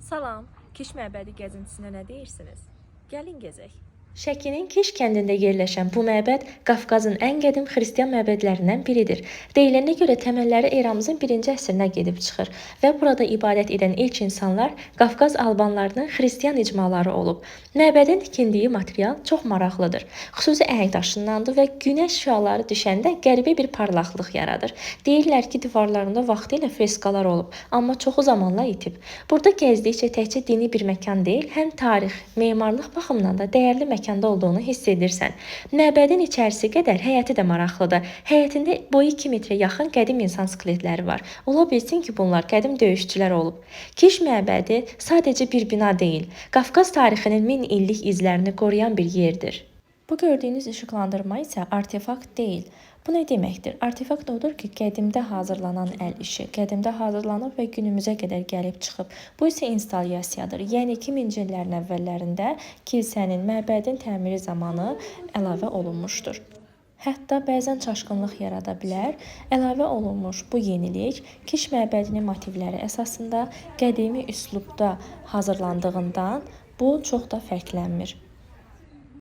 Salam, Kiş məbədi gəzintisinə nə deyirsiniz? Gəlin gezək. Şəkinin Kiş kəndində yerləşən bu məbəd Qafqazın ən qədim xristian məbədlərindən biridir. Deyilənə görə təməlləri eramızın 1-ci əsrinə gedib çıxır və burada ibadət edən ilk insanlar Qafqaz albanlarının xristian icmaları olub. Məbədin tikindiyi material çox maraqlıdır. Xüsusi əhəng daşındandır və günəş şüaları düşəndə qəribə bir parlaqlıq yaradır. Deyirlər ki, divarlarında vaxtilə freskalar olub, amma çoxu zamanla itib. Burada gəzdikcə təkcə dini bir məkan deyil, həm tarix, memarlıq baxımından da dəyərli məkanda olduğunu hiss edirsən. Məbədin içərisi qədər həyəti də maraqlıdır. Həyətində boyu 2 metrə yaxın qədim insan skeletləri var. Ola bilsin ki, bunlar qədim döyüşçülər olub. Kiş məbədi sadəcə bir bina deyil, Qafqaz tarixinin 1000 illik izlərini qoruyan bir yerdir. Bu gördüyünüz işıqlandırma isə artefakt deyil. Bu nə deməkdir? Artefakt odur ki, qədimdə hazırlanan əl işi, qədimdə hazırlanıb və günümüzə qədər gəlib çıxıb. Bu isə installyasiyadır. Yəni 2000-ci illərin əvvəllərində kilsənin, məbədin təmiri zamanı əlavə olunmuşdur. Hətta bəzən çaşqınlıq yarada bilər. Əlavə olunmuş bu yenilik Kiş məbədinin motivləri əsasında qədimi üslubda hazırlandığından bu çox da fərqlənmir.